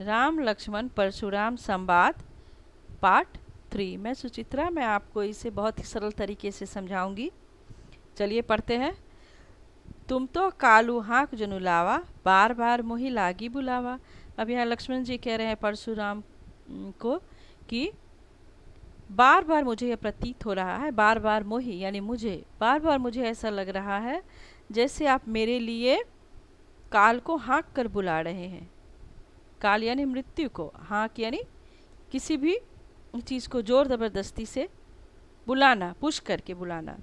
राम लक्ष्मण परशुराम संवाद पार्ट 3। मैं सुचित्रा, मैं आपको इसे बहुत ही सरल तरीके से समझाऊंगी। चलिए पढ़ते हैं। तुम तो कालू हाँक जनु लावा, बार बार मोहि लागी बुलावा। अब यहाँ लक्ष्मण जी कह रहे हैं परशुराम को कि बार बार मुझे यह प्रतीत हो रहा है, बार बार मोहि यानी मुझे, बार बार मुझे ऐसा लग रहा है जैसे आप मेरे लिए काल को हाँक कर बुला रहे हैं। काल यानी मृत्यु को, हाँक यानी किसी भी चीज़ को जोर ज़बरदस्ती से बुलाना, पुश करके बुलाना।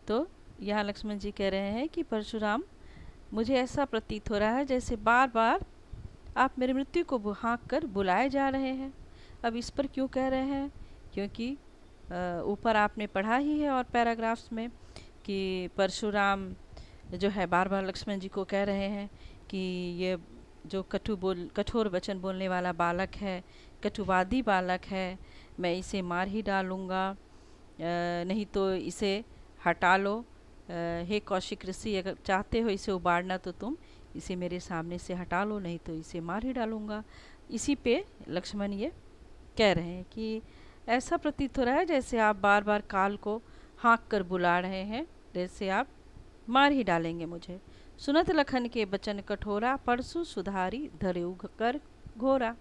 तो यहाँ लक्ष्मण जी कह रहे हैं कि परशुराम, मुझे ऐसा प्रतीत हो रहा है जैसे बार बार आप मेरी मृत्यु को हाँक कर बुलाए जा रहे हैं। अब इस पर क्यों कह रहे हैं? क्योंकि ऊपर आपने पढ़ा ही है और पैराग्राफ्स में कि परशुराम जो है बार बार लक्ष्मण जी को कह रहे हैं कि ये जो कठोर वचन बोलने वाला बालक है, कटुवादी बालक है, मैं इसे मार ही डालूँगा, नहीं तो इसे हटा लो। हे कौशिक ऋषि, अगर चाहते हो इसे उबारना तो तुम इसे मेरे सामने से हटा लो, नहीं तो इसे मार ही डालूँगा। इसी पे लक्ष्मण ये कह रहे हैं कि ऐसा प्रतीत हो रहा है जैसे आप बार बार काल को हाँक कर बुला रहे हैं, जैसे आप मार ही डालेंगे मुझे। सुनत लखन के बचन कठोरा, परसु सुधारी धरेउ कर घोरा।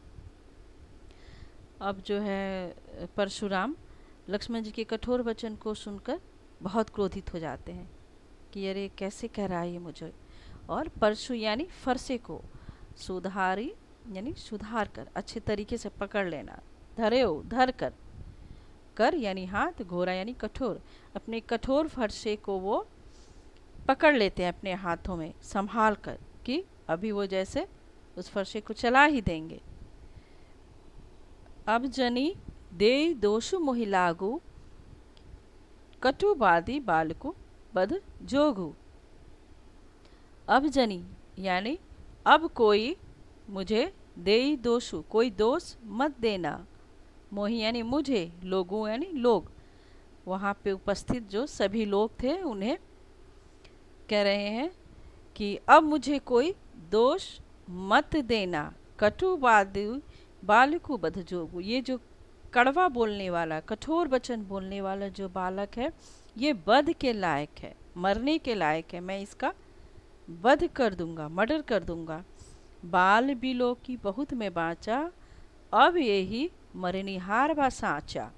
अब जो है परशुराम लक्ष्मण जी के कठोर वचन को सुनकर बहुत क्रोधित हो जाते हैं कि अरे कैसे कह रहा है ये मुझे। और परशु यानी फरसे को, सुधारी यानी सुधार कर, अच्छे तरीके से पकड़ लेना, धरेउ धर कर, कर यानी हाथ, घोरा यानी कठोर, अपने कठोर फरसे को वो पकड़ लेते हैं अपने हाथों में संभाल कर कि अभी वो जैसे उस फरसे को चला ही देंगे। अब जनी दे दोषु मोहि लागू, कटुवादी बालको बध जोगू। अब जनी यानी अब कोई मुझे, दे दोषु कोई दोष मत देना, मोहि यानी मुझे, लोगों यानी लोग, वहाँ पे उपस्थित जो सभी लोग थे उन्हें कह रहे हैं कि अब मुझे कोई दोष मत देना। कटुवादी बालकु बध जोगु, ये जो कड़वा बोलने वाला, कठोर वचन बोलने वाला जो बालक है, ये वध के लायक है, मरने के लायक है। मैं इसका वध कर दूंगा, मर्डर कर दूंगा। बाल बिलो की बहुत में बाँचा, अब यही मरनिहार बा साँचा।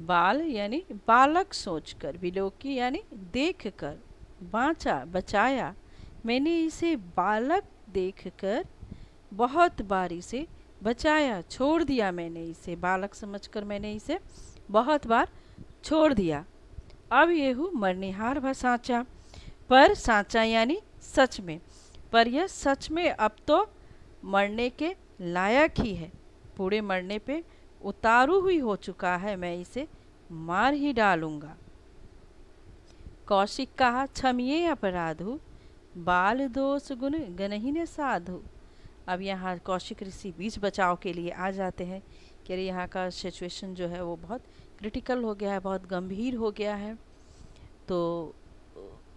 बाल यानी बालक सोचकर, बिलोकी यानी देखकर, बाँचा बचाया, मैंने इसे बालक देखकर बहुत बार इसे बचाया, छोड़ दिया मैंने इसे, बालक समझकर मैंने इसे बहुत बार छोड़ दिया। अब ये हूँ मरनिहार व साँचा, पर साँचा यानी सच में, पर यह सच में अब तो मरने के लायक ही है, पूरे मरने पे उतारू हुई हो चुका है, मैं इसे मार ही डालूंगा। कौशिक कहा क्षमिए अपराधु, बाल दोष गुण गनहि न साधु। अब यहाँ कौशिक ऋषि बीच बचाव के लिए आ जाते हैं कि अरे यहाँ का सिचुएशन जो है वो बहुत क्रिटिकल हो गया है, बहुत गंभीर हो गया है। तो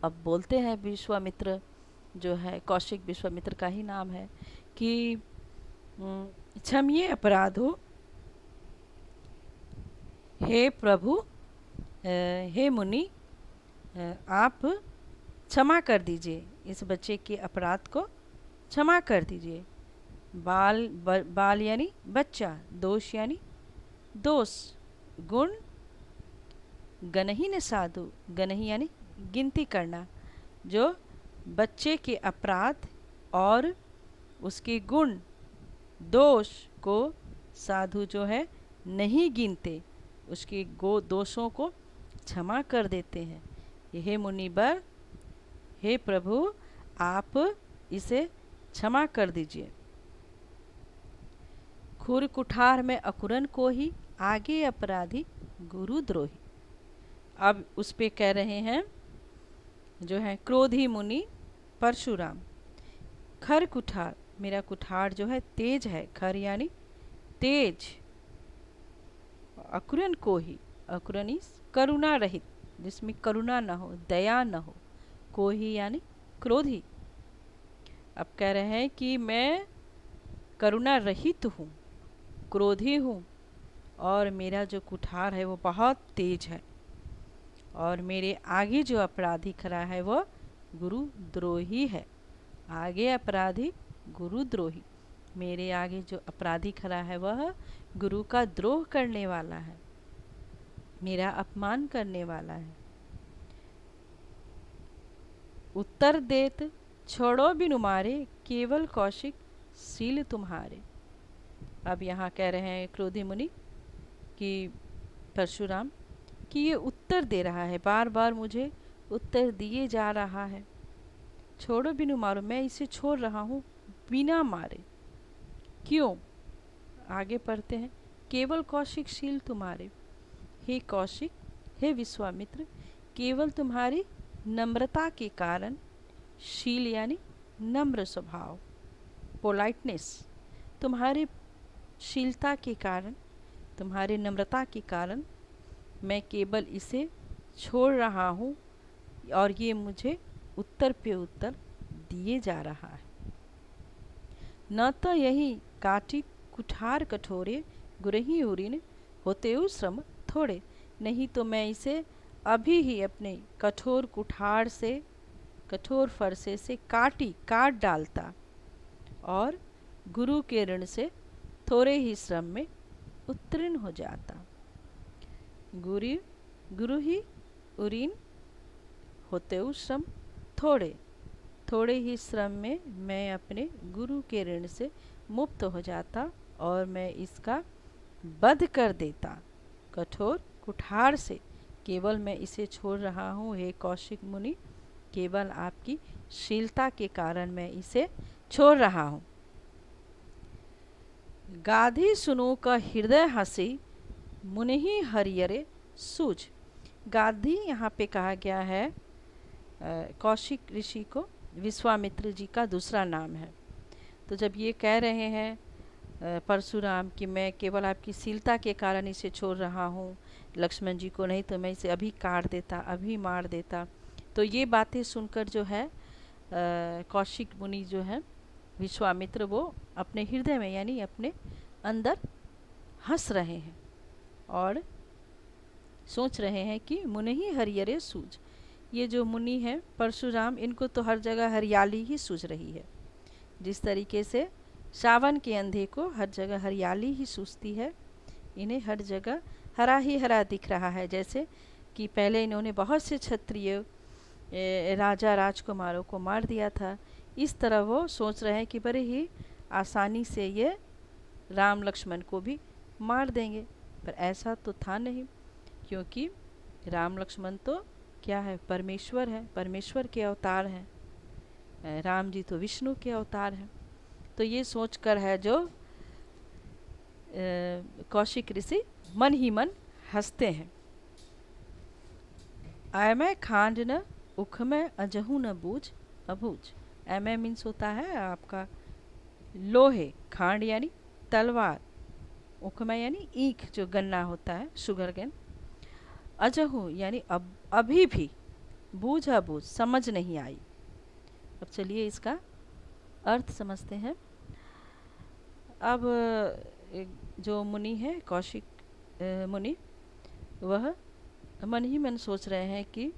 अब बोलते हैं विश्वामित्र जो है, कौशिक विश्वामित्र का ही नाम है, कि क्षमिए अपराधो, हे प्रभु, हे मुनि, आप क्षमा कर दीजिए, इस बच्चे के अपराध को क्षमा कर दीजिए। बाल यानी बच्चा, दोष यानी दोष, गुण गनहि न साधु, गनहि यानी गिनती करना, जो बच्चे के अपराध और उसके गुण दोष को साधु जो है नहीं गिनते, उसके दोषों को क्षमा कर देते हैं। हे मुनिवर, हे प्रभु, आप इसे क्षमा कर दीजिए। खुर कुठार में अकुरन को ही, आगे अपराधी गुरु द्रोही। अब उस पे कह रहे हैं जो है क्रोधी मुनि परशुराम, खर कुठार, मेरा कुठार जो है तेज है, खर यानी तेज, अकुरन को ही, अकुरनी करुणा रहित, जिसमें करुणा न हो, दया न हो, को ही यानी क्रोधी, अब कह रहे हैं कि मैं करुणा रहित हूँ, क्रोधी हूँ, और मेरा जो कुठार है वो बहुत तेज है, और मेरे आगे जो अपराधी खड़ा है वो गुरुद्रोही है। आगे अपराधी गुरुद्रोही, मेरे आगे जो अपराधी खड़ा है वह गुरु का द्रोह करने वाला है, मेरा अपमान करने वाला है। उत्तर देत छोड़ो बिनु मारे, केवल कौशिक शील तुम्हारे। अब यहाँ कह रहे हैं क्रोधी मुनि कि परशुराम कि ये उत्तर दे रहा है, बार बार मुझे उत्तर दिए जा रहा है। छोड़ो बिनु मारो, मैं इसे छोड़ रहा हूँ बिना मारे। क्यों? आगे पढ़ते हैं। केवल कौशिक शील तुम्हारे, हे कौशिक, हे विश्वामित्र, केवल तुम्हारी नम्रता के कारण, शील यानी नम्र स्वभाव, पोलाइटनेस, तुम्हारे शीलता के कारण, तुम्हारे नम्रता के कारण मैं केवल इसे छोड़ रहा हूँ, और ये मुझे उत्तर पे उत्तर दिए जा रहा है। न तो यही काटी कुठार कठोरे, गुरही उरीन होते श्रम थोड़े। नहीं तो मैं इसे अभी ही अपने कठोर कुठार से, कठोर फरसे से काट डालता, और गुरु के ऋण से थोड़े ही श्रम में उत्तीर्ण हो जाता। गुरु ही उरीन होते श्रम थोड़े, थोड़े ही श्रम में मैं अपने गुरु के ऋण से मुक्त हो जाता, और मैं इसका वध कर देता कठोर कुठार से। केवल मैं इसे छोड़ रहा हूँ हे कौशिक मुनि, केवल आपकी शीलता के कारण मैं इसे छोड़ रहा हूँ। गाधी सुनो का हृदय हंसी, मुनि हरियरे सूझ। गाधी यहाँ पे कहा गया है कौशिक ऋषि को, विश्वामित्र जी का दूसरा नाम है। तो जब ये कह रहे हैं परशुराम कि मैं केवल आपकी शीलता के कारण इसे छोड़ रहा हूँ लक्ष्मण जी को, नहीं तो मैं इसे अभी काट देता, अभी मार देता। तो ये बातें सुनकर जो है कौशिक मुनि जो है विश्वामित्र, वो अपने हृदय में यानी अपने अंदर हंस रहे हैं और सोच रहे हैं कि मुनि हरियरे सूझ। ये जो मुनि हैं परशुराम, इनको तो हर जगह हरियाली ही सूझ रही है। जिस तरीके से सावन के अंधे को हर जगह हरियाली ही सूझती है, इन्हें हर जगह हरा ही हरा दिख रहा है। जैसे कि पहले इन्होंने बहुत से क्षत्रिय राजा राजकुमारों को मार दिया था, इस तरह वो सोच रहे हैं कि बड़े ही आसानी से ये राम लक्ष्मण को भी मार देंगे। पर ऐसा तो था नहीं, क्योंकि राम लक्ष्मण तो क्या है, परमेश्वर है, परमेश्वर के अवतार हैं। राम जी तो विष्णु के अवतार हैं। तो ये सोचकर है जो कौशिक ऋषि मन ही मन हंसते हैं। ऐमै खांड न उख में अजहू न बूझ अबूझ। ऐमै मीन्स होता है आपका लोहे, खांड यानी तलवार, उख में यानी ईख जो गन्ना होता है, शुगर केन, अजहू यानी अभी भी, बूझ अबूझ समझ नहीं आई। अब चलिए इसका अर्थ समझते हैं। अब जो मुनि है कौशिक मुनि, वह मन ही मन सोच रहे हैं कि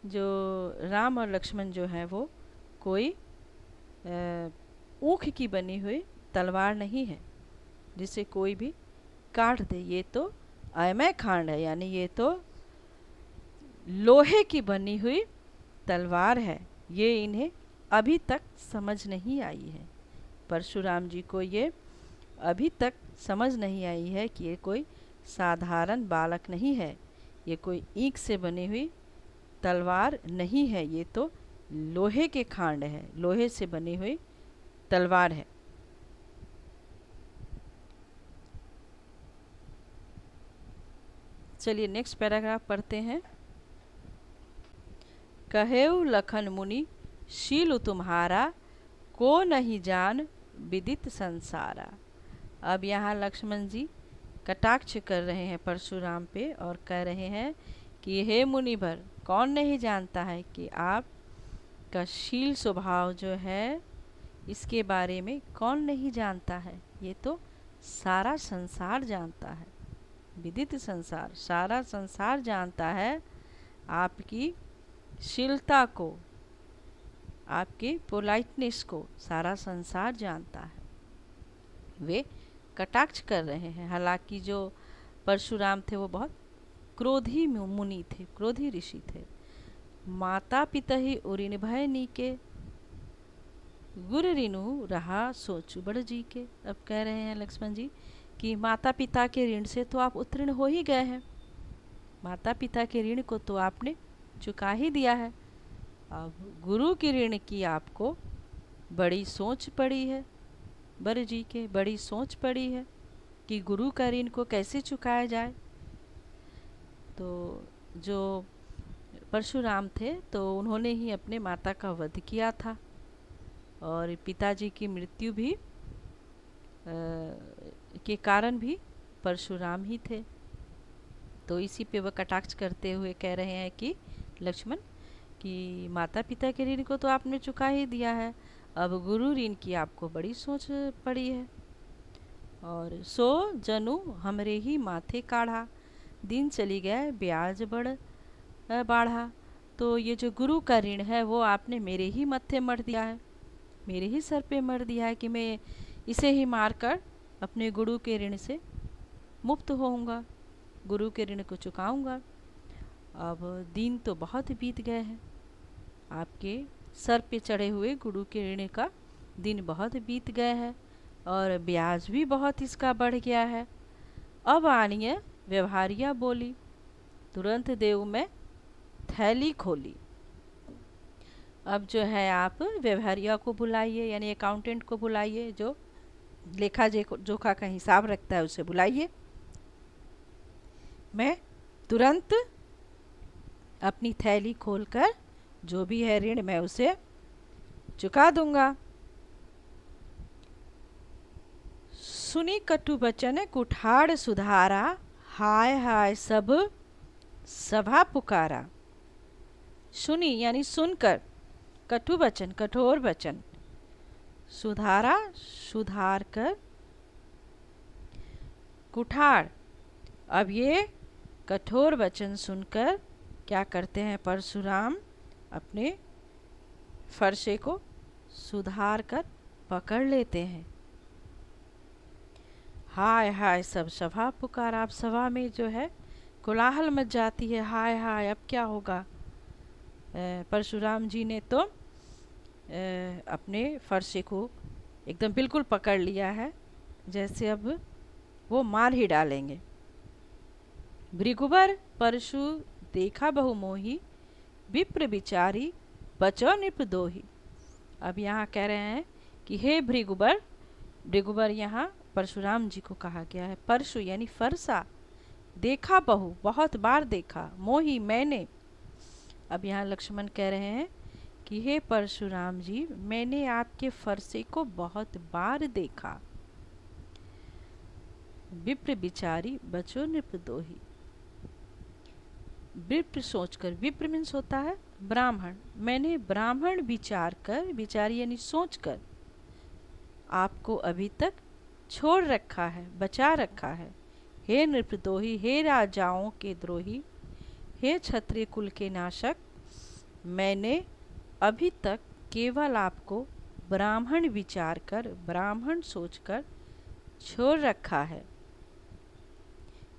जो राम और लक्ष्मण जो हैं वो कोई ऊख की बनी हुई तलवार नहीं है जिसे कोई भी काट दे। ये तो ऐमै खांड है, यानी ये तो लोहे की बनी हुई तलवार है। ये इन्हें अभी तक समझ नहीं आई है। परशुराम जी को ये अभी तक समझ नहीं आई है कि ये कोई साधारण बालक नहीं है, ये कोई ईंट से बनी हुई तलवार नहीं है, ये तो लोहे के खांड है, लोहे से बनी हुई तलवार है। चलिए नेक्स्ट पैराग्राफ पढ़ते हैं। कहेउ लखन मुनि शील तुम्हारा, को नहीं जान विदित संसारा। अब यहाँ लक्ष्मण जी कटाक्ष कर रहे हैं परशुराम पे और कह रहे हैं कि हे मुनिवर, कौन नहीं जानता है कि आप का शील स्वभाव जो है इसके बारे में कौन नहीं जानता है, ये तो सारा संसार जानता है। विदित संसार, सारा संसार जानता है आपकी शीलता को, आपके पोलाइटनेस को सारा संसार जानता है। वे कटाक्ष कर रहे हैं। हालांकि जो परशुराम थे वो बहुत क्रोधी मुनि थे, क्रोधी ऋषि थे। माता पिता ही उरिन भय नीके, गुर ऋणु रहा सोचु बड़ जी के। अब कह रहे हैं लक्ष्मण जी कि माता पिता के ऋण से तो आप उत्तीर्ण हो ही गए हैं, माता पिता के ऋण को तो आपने चुका ही दिया है। अब गुरु के ऋण की आपको बड़ी सोच पड़ी है, बर जी के बड़ी सोच पड़ी है कि गुरु का ऋण को कैसे चुकाया जाए। तो जो परशुराम थे तो उन्होंने ही अपने माता का वध किया था और पिताजी की मृत्यु भी के कारण भी परशुराम ही थे। तो इसी पे वह कटाक्ष करते हुए कह रहे हैं कि लक्ष्मण कि माता पिता के ऋण को तो आपने चुका ही दिया है, अब गुरु ऋण की आपको बड़ी सोच पड़ी है। और सो जनु हमरे ही माथे काढ़ा, दिन चली गए ब्याज बाढ़ा। तो ये जो गुरु का ऋण है वो आपने मेरे ही मत्थे मर दिया है, मेरे ही सर पे मर दिया है कि मैं इसे ही मारकर अपने गुरु के ऋण से मुक्त होऊंगा, गुरु के ऋण को चुकाऊंगा। अब दिन तो बहुत बीत गए हैं, आपके सर पे चढ़े हुए गुरु के ऋण का दिन बहुत बीत गए हैं और ब्याज भी बहुत इसका बढ़ गया है। अब आनिए व्यवहारिया बोली, तुरंत देव में थैली खोली। अब जो है आप व्यवहारिया को बुलाइए, यानी अकाउंटेंट को बुलाइए, जो लेखा जोखा का हिसाब रखता है उसे बुलाइए। मैं तुरंत अपनी थैली खोलकर जो भी है ऋण मैं उसे चुका दूंगा। सुनी कटु बचन कुठाड़ सुधारा, हाय हाय सब सभा पुकारा। सुनी यानी सुनकर, कटु वचन कठोर वचन, सुधारा सुधार कर, कुठाड़। अब ये कठोर वचन सुनकर क्या करते हैं परशुराम, अपने फरसे को सुधार कर पकड़ लेते हैं। हाय हाय सब सभा पुकार, आप सभा में जो है कोलाहल मच जाती है, हाय हाय अब क्या होगा। परशुराम जी ने तो अपने फरसे को एकदम बिल्कुल पकड़ लिया है, जैसे अब वो मार ही डालेंगे। भृगुबर परशु देखा बहु मोही, विप्र बिचारी बचो नृप दोही। अब यहाँ कह रहे हैं कि हे भृगुबर, भृगुबर यहाँ परशुराम जी को कहा गया है। परशु यानी फरसा, देखा बहु बहुत बार देखा, मोही मैंने। अब यहाँ लक्ष्मण कह रहे हैं कि हे परशुराम जी, मैंने आपके फरसे को बहुत बार देखा। विप्र बिचारी बचो नृप दोही, विप्र सोचकर, विप्र मीन्स होता है ब्राह्मण, मैंने ब्राह्मण विचार कर, विचारी यानी सोचकर आपको अभी तक छोड़ रखा है, बचा रखा है। हे नृपद्रोही, हे राजाओं के द्रोही, हे क्षत्रिय कुल के नाशक, मैंने अभी तक केवल आपको ब्राह्मण विचार कर, ब्राह्मण सोचकर छोड़ रखा है।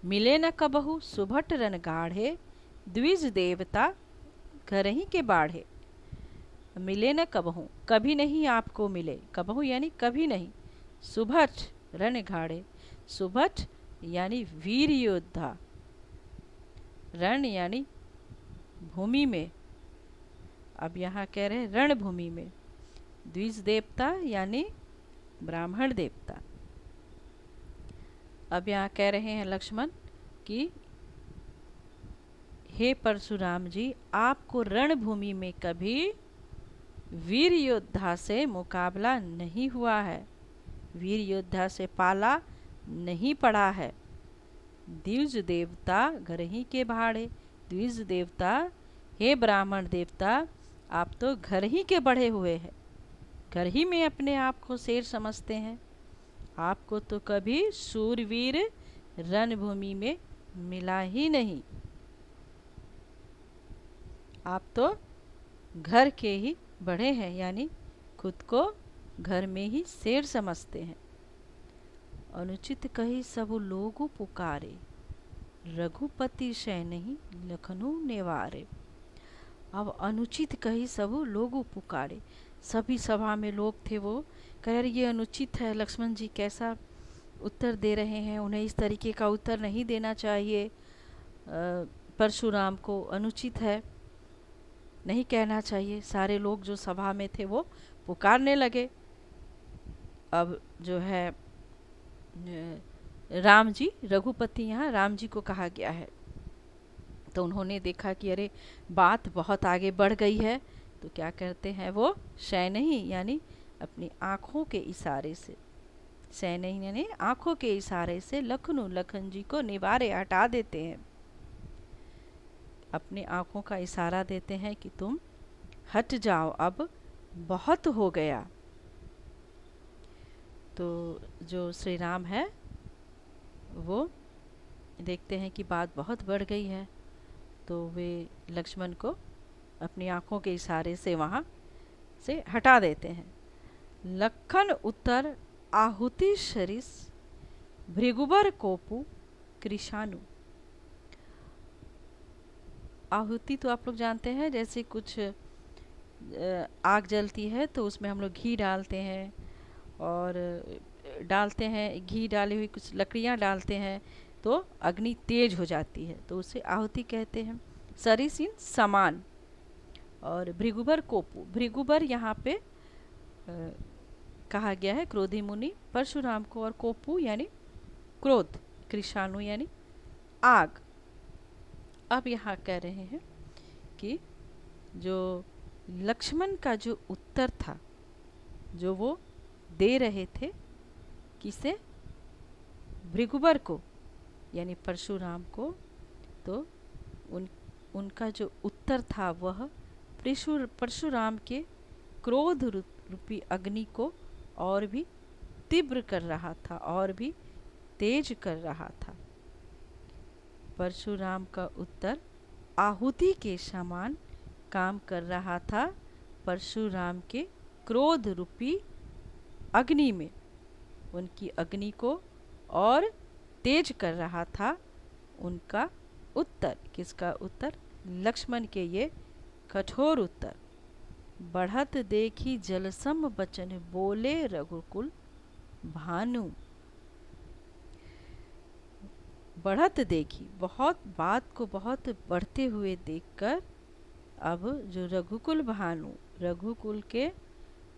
मिले न कबहु सुभट रन गाढ़े, द्विज देवता घर ही के बाढ़े। मिले न कबहू, कभी नहीं आपको मिले, कबहू यानी कभी नहीं, सुभट रण गाढ़े, सुभट यानी वीर योद्धा, रण यानी भूमि में, अब यहाँ कह रहे हैं रणभूमि में, द्विज देवता यानी ब्राह्मण देवता। अब यहाँ कह रहे हैं लक्ष्मण कि हे परशुराम जी, आपको रणभूमि में कभी वीर योद्धा से मुकाबला नहीं हुआ है, वीर योद्धा से पाला नहीं पड़ा है। द्विज देवता घर ही के भाड़े, द्विज देवता हे ब्राह्मण देवता, आप तो घर ही के बढ़े हुए हैं, घर ही में अपने आप को शेर समझते हैं। आपको तो कभी शूरवीर रणभूमि में मिला ही नहीं। आप तो घर के ही बड़े हैं, यानी खुद को घर में ही शेर समझते हैं। अनुचित कही सब लोग पुकारे, रघुपति शय नहीं लखनऊ नेवारे। अब अनुचित कही सब लोग पुकारे, सभी सभा में लोग थे वो कह रहे ये अनुचित है, लक्ष्मण जी कैसा उत्तर दे रहे हैं, उन्हें इस तरीके का उत्तर नहीं देना चाहिए, परशुराम को अनुचित है, नहीं कहना चाहिए। सारे लोग जो सभा में थे वो पुकारने लगे। अब जो है राम जी, रघुपति, यहाँ राम जी को कहा गया है, तो उन्होंने देखा कि अरे बात बहुत आगे बढ़ गई है, तो क्या करते हैं वो शय नहीं यानी अपनी आँखों के इशारे से, शय नहीं यानी आँखों के इशारे से लखन जी को निवारे हटा देते हैं। अपने आँखों का इशारा देते हैं कि तुम हट जाओ, अब बहुत हो गया। तो जो श्री राम है वो देखते हैं कि बात बहुत बढ़ गई है, तो वे लक्ष्मण को अपनी आँखों के इशारे से वहाँ से हटा देते हैं। लखन उत्तर आहुति शरीस, भृगुबर कोपु कृशानु। आहुति तो आप लोग जानते हैं, जैसे कुछ आग जलती है तो उसमें हम लोग घी डालते हैं, और डालते हैं घी डाली हुई कुछ लकड़ियाँ डालते हैं तो अग्नि तेज हो जाती है, तो उसे आहुति कहते हैं। सरिस इन समान। और भृगुबर कोपु, भृगुबर यहाँ पे कहा गया है क्रोधी मुनि परशुराम को, और कोपु यानी क्रोध, कृषाणु यानी आग। अब यहाँ कह रहे हैं कि जो लक्ष्मण का जो उत्तर था, जो वो दे रहे थे किसे, भृगुबर को यानी परशुराम को, तो उनका जो उत्तर था वह परशुराम के क्रोध रूपी अग्नि को और भी तीव्र कर रहा था, और भी तेज कर रहा था। परशुराम का उत्तर आहुति के समान काम कर रहा था परशुराम के क्रोध रूपी अग्नि में, उनकी अग्नि को और तेज कर रहा था उनका उत्तर। किसका उत्तर? लक्ष्मण के ये कठोर उत्तर। बढ़त देखी जलसम बचन, बोले रघुकुल भानु। बढ़त देखी, बहुत बात को बहुत बढ़ते हुए देखकर अब जो रघुकुल भानु, रघुकुल के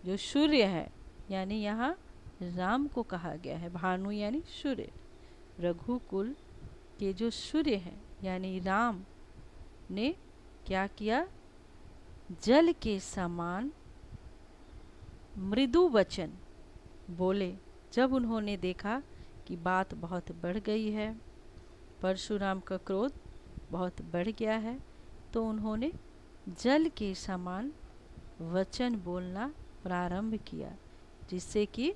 जो सूर्य है, यानी यहाँ राम को कहा गया है, भानु यानी सूर्य, रघुकुल के जो सूर्य हैं यानी राम ने क्या किया, जल के समान मृदु वचन बोले। जब उन्होंने देखा कि बात बहुत बढ़ गई है, परशुराम का क्रोध बहुत बढ़ गया है, तो उन्होंने जल के समान वचन बोलना प्रारंभ किया, जिससे कि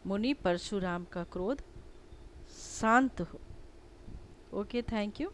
मुनि परशुराम का क्रोध शांत हो। Okay, thank you.